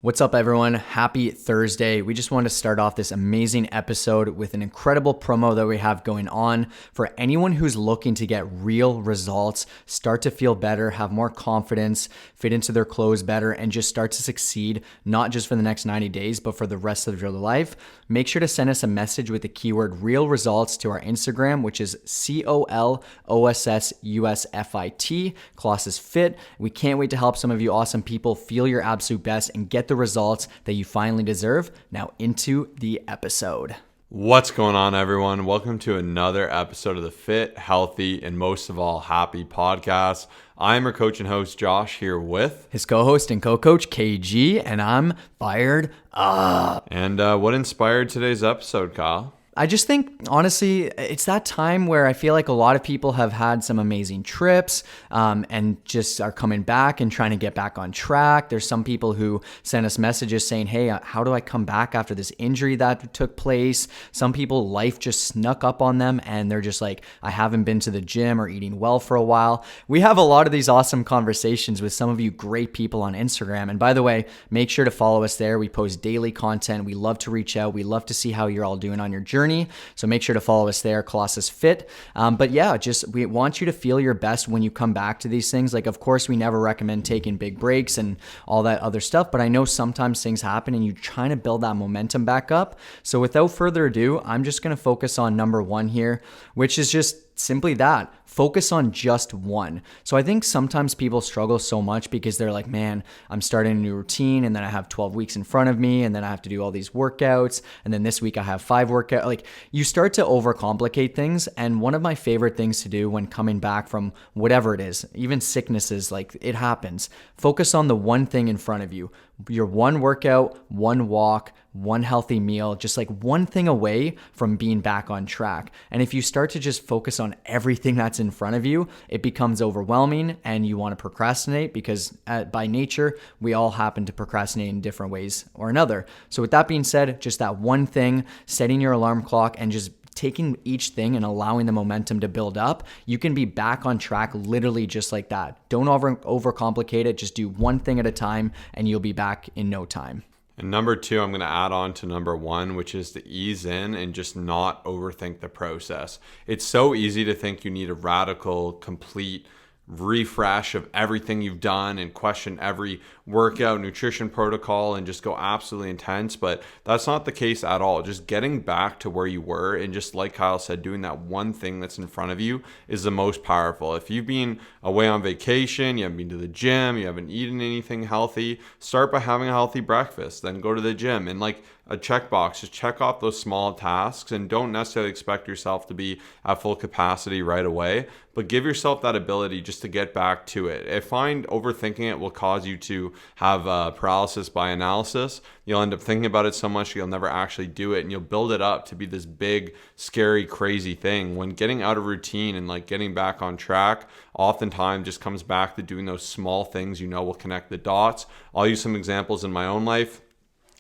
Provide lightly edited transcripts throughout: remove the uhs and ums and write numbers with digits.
What's up, everyone? Happy Thursday. We just wanted to start off this amazing episode with an incredible promo that we have going on for anyone who's looking to get real results, start to feel better, have more confidence, fit into their clothes better, and just start to succeed, not just for the next 90 days, but for the rest of your life. Make sure to send us a message with the keyword real results to our Instagram, which is COLOSSUSFIT, Colossus Fit. We can't wait to help some of you awesome people feel your absolute best and get the results that you finally deserve. Now into the episode. What's going on, everyone? Welcome to another episode of the Fit, Healthy, and most of all, Happy podcast. I'm your coach and host, Josh, here with his co-host and co-coach, KG, and I'm fired up. And what inspired today's episode, Kyle? I just think, honestly, it's that time where I feel like a lot of people have had some amazing trips and just are coming back and trying to get back on track. There's some people who send us messages saying, hey, how do I come back after this injury that took place? Some people, life just snuck up on them and they're just like, I haven't been to the gym or eating well for a while. We have a lot of these awesome conversations with some of you great people on Instagram. And by the way, make sure to follow us there. We post daily content. We love to reach out. We love to see how you're all doing on your journey. So make sure to follow us there, Colossus Fit. But yeah, we want you to feel your best when you come back to these things. Like, of course, we never recommend taking big breaks and all that other stuff, but I know sometimes things happen and you're trying to build that momentum back up. So without further ado, I'm just going to focus on number one here, which is just simply that. Focus on just one. So I think sometimes people struggle so much because they're like, man, I'm starting a new routine and then I have 12 weeks in front of me and then I have to do all these workouts. And then this week I have 5 workouts. Like, you start to overcomplicate things. And one of my favorite things to do when coming back from whatever it is, even sicknesses, like, it happens. Focus on the one thing in front of you. Your one workout, one walk, one healthy meal, just like one thing away from being back on track. And if you start to just focus on everything that's in front of you, it becomes overwhelming and you want to procrastinate because by nature, we all happen to procrastinate in different ways or another. So with that being said, just that one thing, setting your alarm clock and just taking each thing and allowing the momentum to build up, you can be back on track literally just like that. Don't overcomplicate it. Just do one thing at a time and you'll be back in no time. And number 2, I'm going to add on to number 1, which is to ease in and just not overthink the process. It's so easy to think you need a radical, complete refresh of everything you've done and question every workout, nutrition protocol, and just go absolutely intense. But that's not the case at all. Just getting back to where you were and just like Kyle said, doing that one thing that's in front of you is the most powerful. If you've been away on vacation, you haven't been to the gym, you haven't eaten anything healthy, start by having a healthy breakfast, then go to the gym. And like a checkbox, just check off those small tasks and don't necessarily expect yourself to be at full capacity right away, but give yourself that ability just to get back to it. I find overthinking it will cause you to have paralysis by analysis. You'll end up thinking about it so much you'll never actually do it, and you'll build it up to be this big, scary, crazy thing. When getting out of routine and like getting back on track oftentimes just comes back to doing those small things will connect the dots. I'll use some examples in my own life.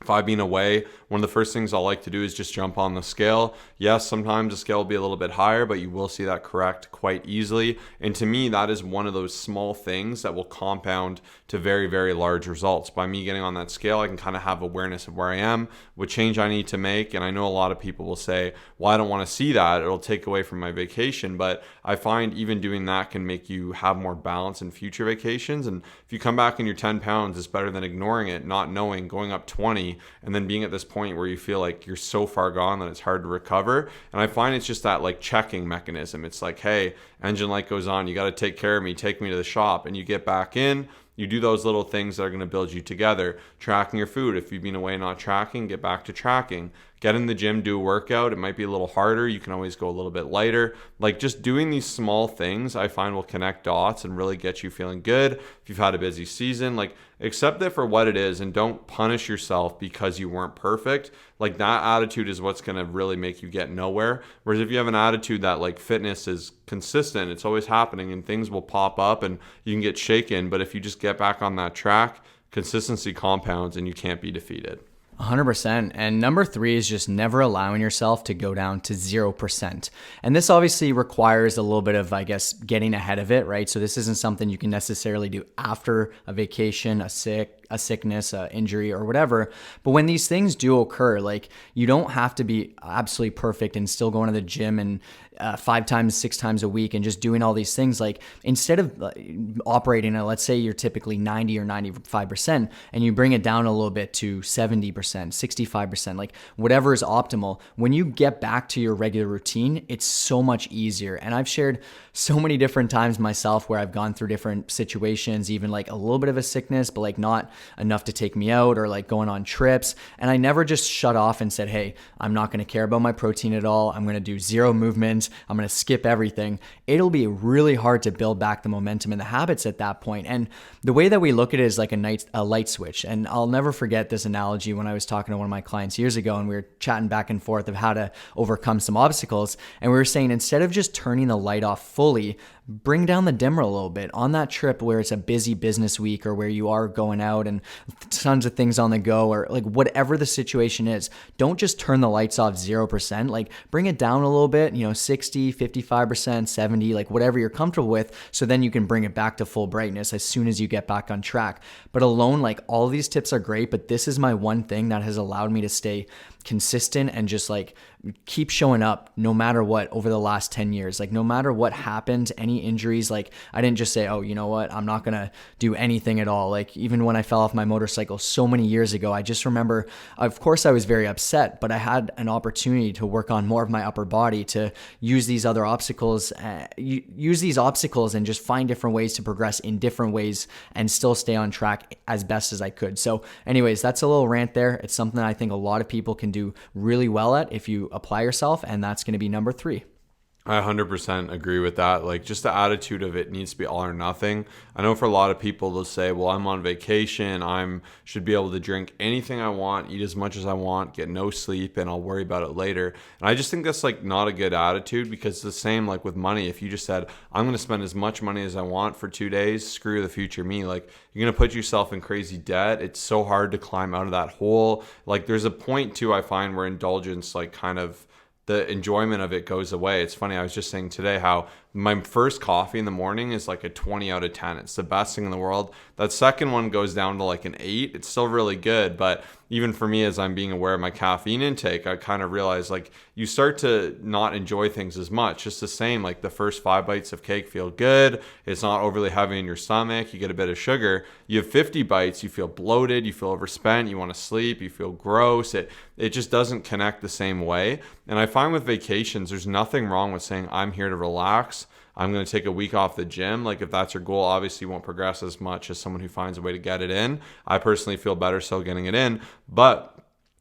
If I've been away, one of the first things I like to do is just jump on the scale. Yes, sometimes the scale will be a little bit higher, but you will see that correct quite easily. And to me, that is one of those small things that will compound to very, very large results. By me getting on that scale, I can kind of have awareness of where I am, what change I need to make. And I know a lot of people will say, well, I don't want to see that. It'll take away from my vacation. But I find even doing that can make you have more balance in future vacations. And if you come back and you're 10 pounds, it's better than ignoring it, not knowing, going up 20, and then being at this point where you feel like you're so far gone that it's hard to recover. And I find it's just that like checking mechanism. It's like, hey, engine light goes on, you got to take care of me, take me to the shop, and you get back in. You do those little things that are going to build you together. Tracking your food. If you've been away not tracking, get back to tracking. Get in the gym, do a workout. It might be a little harder. You can always go a little bit lighter. Like, just doing these small things, I find will connect dots and really get you feeling good. If you've had a busy season, like, accept it for what it is and don't punish yourself because you weren't perfect. Like, that attitude is what's going to really make you get nowhere. Whereas if you have an attitude that like fitness is consistent, it's always happening and things will pop up and you can get shaken. But if you just get back on that track, consistency compounds and you can't be defeated. 100%. And number 3 is just never allowing yourself to go down to 0%. And this obviously requires a little bit of, I guess, getting ahead of it, right? So this isn't something you can necessarily do after a vacation, a sick, a sickness, a injury, or whatever. But when these things do occur, like, you don't have to be absolutely perfect and still going to the gym and 5 times, 6 times a week and just doing all these things. Like, instead of operating at, let's say you're typically 90 or 95%, and you bring it down a little bit to 70%, 65%, like whatever is optimal, when you get back to your regular routine, it's so much easier. And I've shared so many different times myself where I've gone through different situations, even like a little bit of a sickness, but like not enough to take me out, or like going on trips. And I never just shut off and said, hey, I'm not going to care about my protein at all. I'm going to do zero movement. I'm going to skip everything. It'll be really hard to build back the momentum and the habits at that point. And the way that we look at it is like a light switch. And I'll never forget this analogy when I was talking to one of my clients years ago, and we were chatting back and forth of how to overcome some obstacles. And we were saying, instead of just turning the light off fully, bring down the dimmer a little bit on that trip where it's a busy business week, or where you are going out and tons of things on the go, or like whatever the situation is. Don't just turn the lights off 0%, like bring it down a little bit, 60, 55%, 70, like whatever you're comfortable with. So then you can bring it back to full brightness as soon as you get back on track. But alone, like, all these tips are great, but this is my one thing that has allowed me to stay consistent and just like keep showing up no matter what over the last 10 years. Like, no matter what happened, any injuries, like I didn't just say, oh, you know what, I'm not gonna do anything at all. Like, even when I fell off my motorcycle so many years ago, I just remember, of course I was very upset, but I had an opportunity to work on more of my upper body, to use these other obstacles, and just find different ways to progress in different ways and still stay on track as best as I could. So anyways, that's a little rant there. It's something that I think a lot of people can do really well at if you apply yourself, and that's going to be number 3. I 100% agree with that. Like, just the attitude of it needs to be all or nothing. I know for a lot of people, they'll say, well, I'm on vacation. Should be able to drink anything I want, eat as much as I want, get no sleep, and I'll worry about it later. And I just think that's like not a good attitude, because it's the same like with money. If you just said, I'm going to spend as much money as I want for 2 days, screw the future me. Like, you're going to put yourself in crazy debt. It's so hard to climb out of that hole. Like, there's a point too, I find, where indulgence, like, kind of the enjoyment of it goes away. It's funny, I was just saying today how my first coffee in the morning is like a 20 out of 10. It's the best thing in the world. That second one goes down to like an 8. It's still really good, but even for me, as I'm being aware of my caffeine intake, I kind of realize like you start to not enjoy things as much. Just the same, like the first 5 bites of cake feel good. It's not overly heavy in your stomach. You get a bit of sugar. You have 50 bites, you feel bloated, you feel overspent, you want to sleep, you feel gross. It just doesn't connect the same way. And I find with vacations, there's nothing wrong with saying, I'm here to relax. I'm going to take a week off the gym. Like, if that's your goal, obviously you won't progress as much as someone who finds a way to get it in. I personally feel better still getting it in. But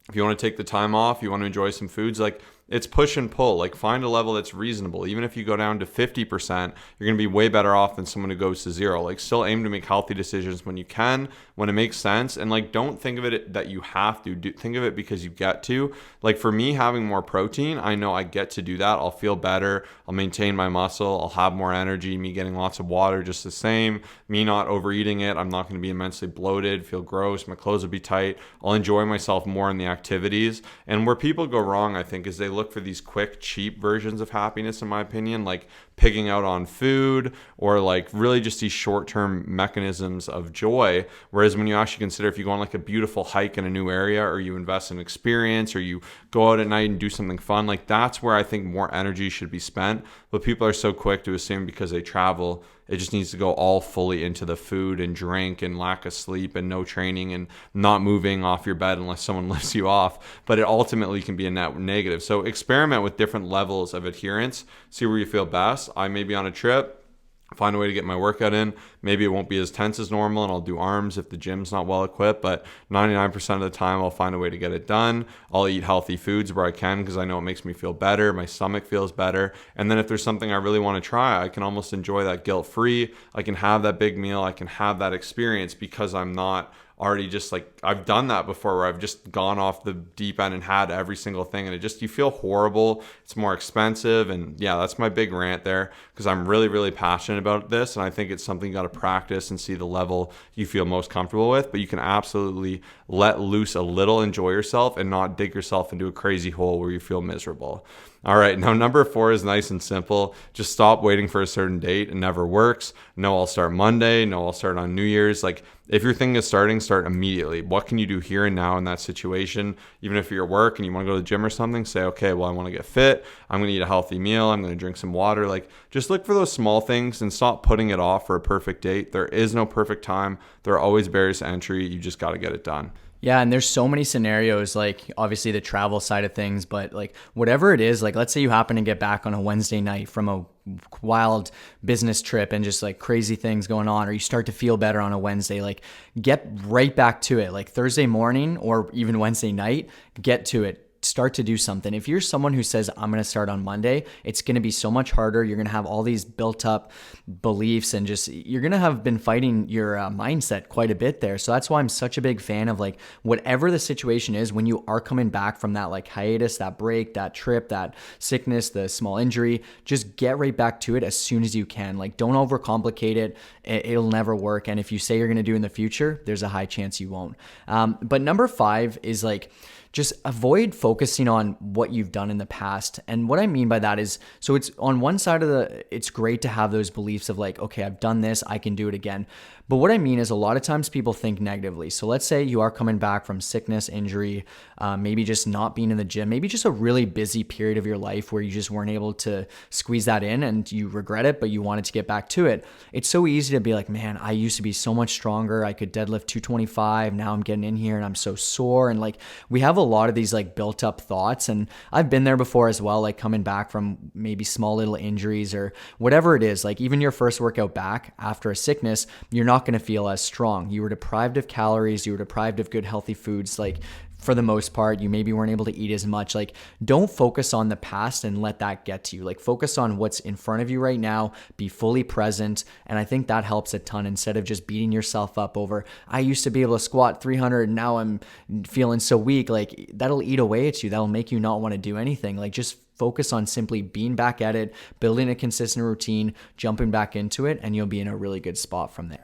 if you want to take the time off, you want to enjoy some foods, like, it's push and pull. Like, find a level that's reasonable. Even if you go down to 50%, you're going to be way better off than someone who goes to 0. Like, still aim to make healthy decisions when you can, when it makes sense. And like, don't think of it that you have to think of it because you get to. Like, for me, having more protein, I know I get to do that. I'll feel better. I'll maintain my muscle. I'll have more energy. Me getting lots of water, just the same. Me not overeating it. I'm not going to be immensely bloated, feel gross. My clothes will be tight. I'll enjoy myself more in the activities. And where people go wrong, I think, is they look for these quick, cheap versions of happiness, in my opinion, like pigging out on food, or like really just these short-term mechanisms of joy. Whereas when you actually consider, if you go on like a beautiful hike in a new area, or you invest in experience, or you go out at night and do something fun, like that's where I think more energy should be spent. But people are so quick to assume because they travel, it just needs to go all fully into the food and drink and lack of sleep and no training and not moving off your bed unless someone lifts you off. But it ultimately can be a net negative. So experiment with different levels of adherence. See where you feel best. I may be on a trip, find a way to get my workout in. Maybe it won't be as tense as normal, and I'll do arms if the gym's not well equipped, but 99% of the time I'll find a way to get it done. I'll eat healthy foods where I can, because I know it makes me feel better. My stomach feels better. And then if there's something I really want to try, I can almost enjoy that guilt-free. I can have that big meal. I can have that experience because I'm not already just like, I've done that before where I've just gone off the deep end and had every single thing, and it just, you feel horrible. It's more expensive. And yeah, that's my big rant there, because I'm really, really passionate about this. And I think it's something you got to practice and see the level you feel most comfortable with. But you can absolutely let loose a little, enjoy yourself, and not dig yourself into a crazy hole where you feel miserable. All right, now number 4 is nice and simple. Just stop waiting for a certain date. It never works. No, I'll start Monday. No, I'll start on New Year's. Like, if you're thinking of starting, start immediately. What can you do here and now in that situation? Even if you're at work and you want to go to the gym or something, say, okay, well, I want to get fit. I'm going to eat a healthy meal. I'm going to drink some water. Like, just look for those small things and stop putting it off for a perfect date. There is no perfect time. There are always barriers to entry. You just got to get it done. Yeah, and there's so many scenarios, like obviously the travel side of things, but like whatever it is, like let's say you happen to get back on a Wednesday night from a wild business trip and just like crazy things going on, or you start to feel better on a Wednesday, like get right back to it. Like Thursday morning or even Wednesday night, get to it. Start to do something. If you're someone who says, I'm going to start on Monday, it's going to be so much harder. You're going to have all these built up beliefs and just, you're going to have been fighting your mindset quite a bit there. So that's why I'm such a big fan of like, whatever the situation is, when you are coming back from that like hiatus, that break, that trip, that sickness, the small injury, just get right back to it as soon as you can. Like, don't overcomplicate it. It'll never work. And if you say you're going to do in the future, there's a high chance you won't. But number 5 is like, just avoid focusing on what you've done in the past. And what I mean by that is, so it's on one side of it's great to have those beliefs of like, okay, I've done this, I can do it again. But what I mean is a lot of times people think negatively. So let's say you are coming back from sickness, injury, maybe just not being in the gym, maybe just a really busy period of your life where you just weren't able to squeeze that in and you regret it, but you wanted to get back to it. It's so easy to be like, man, I used to be so much stronger. I could deadlift 225. Now I'm getting in here and I'm so sore. And like, we have a lot of these like built up thoughts. And I've been there before as well, like coming back from maybe small little injuries or whatever it is. Like even your first workout back after a sickness, you're not going to feel as strong. You were deprived of calories. You were deprived of good, healthy foods. Like for the most part, you maybe weren't able to eat as much. Like don't focus on the past and let that get to you. Like focus on what's in front of you right now, be fully present. And I think that helps a ton instead of just beating yourself up over, I used to be able to squat 300 and now I'm feeling so weak. Like that'll eat away at you. That'll make you not want to do anything. Like just focus on simply being back at it, building a consistent routine, jumping back into it, and you'll be in a really good spot from there.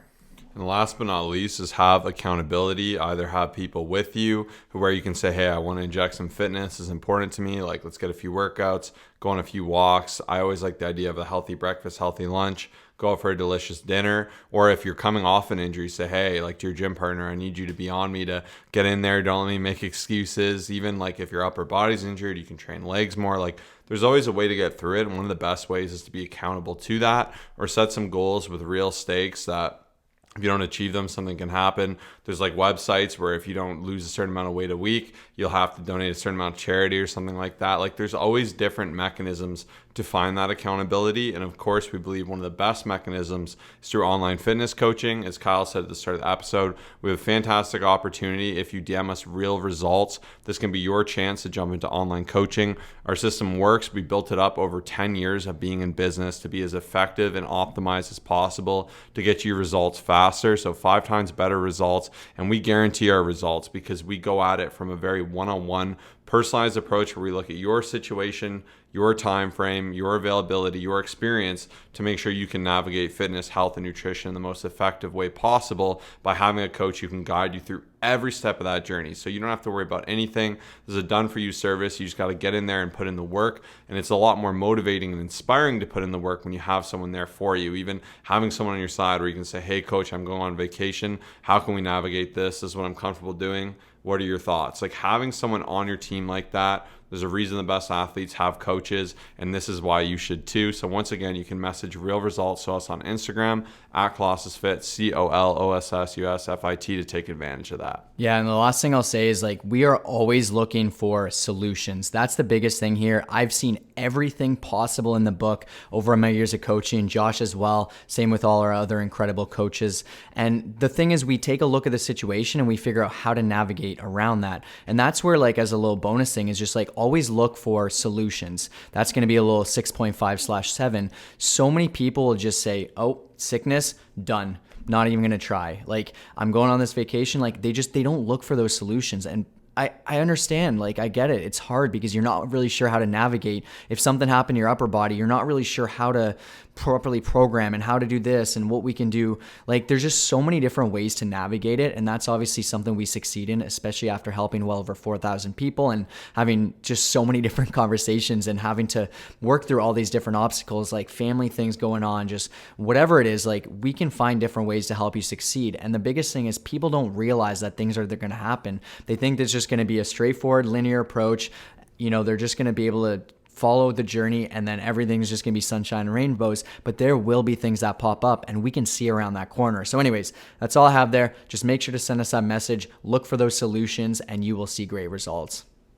And last but not least is have accountability. Either have people with you where you can say, hey, I want to inject some fitness. This is important to me. Like, let's get a few workouts, go on a few walks. I always like the idea of a healthy breakfast, healthy lunch, go out for a delicious dinner. Or if you're coming off an injury, say, hey, like to your gym partner, I need you to be on me to get in there. Don't let me make excuses. Even like if your upper body's injured, you can train legs more. Like there's always a way to get through it. And one of the best ways is to be accountable to that or set some goals with real stakes that if you don't achieve them, something can happen. There's like websites where if you don't lose a certain amount of weight a week, you'll have to donate a certain amount of charity or something like that. Like there's always different mechanisms to find that accountability. And of course, we believe one of the best mechanisms is through online fitness coaching. As Kyle said at the start of the episode, we have a fantastic opportunity. If you DM us real results, this can be your chance to jump into online coaching. Our system works. We built it up over 10 years of being in business to be as effective and optimized as possible to get you results faster. So 5 times better results. And we guarantee our results because we go at it from a very one-on-one personalized approach where we look at your situation, your time frame, your availability, your experience to make sure you can navigate fitness, health, and nutrition in the most effective way possible by having a coach who can guide you through every step of that journey. So you don't have to worry about anything. This is a done for you service. You just got to get in there and put in the work. And it's a lot more motivating and inspiring to put in the work when you have someone there for you. Even having someone on your side where you can say, hey coach, I'm going on vacation. How can we navigate this? This is what I'm comfortable doing. What are your thoughts? Like having someone on your team like that, there's a reason the best athletes have coaches, and this is why you should too. So once again, you can message real results to us on Instagram at ColossusFit, COLOSSUSFIT to take advantage of that. Yeah, and the last thing I'll say is like we are always looking for solutions. That's the biggest thing here. I've seen everything possible in the book over my years of coaching, Josh as well. Same with all our other incredible coaches. And the thing is we take a look at the situation and we figure out how to navigate around that. And that's where like as a little bonus thing is just like always look for solutions. That's going to be a little 6.5/7. So many people will just say, oh, sickness, done. Not even going to try. Like I'm going on this vacation. Like they don't look for those solutions. And I understand. Like, I get it. It's hard because you're not really sure how to navigate. If something happened to your upper body, you're not really sure how to properly program and how to do this and what we can do. Like, there's just so many different ways to navigate it. And that's obviously something we succeed in, especially after helping well over 4,000 people and having just so many different conversations and having to work through all these different obstacles, like family things going on, just whatever it is. Like, we can find different ways to help you succeed. And the biggest thing is people don't realize that things are going to happen. They think there's just going to be a straightforward linear approach. They're just going to be able to follow the journey and then everything's just going to be sunshine and rainbows, but there will be things that pop up and we can see around that corner. So anyways, that's all I have there. Just make sure to send us that message, look for those solutions, and you will see great results.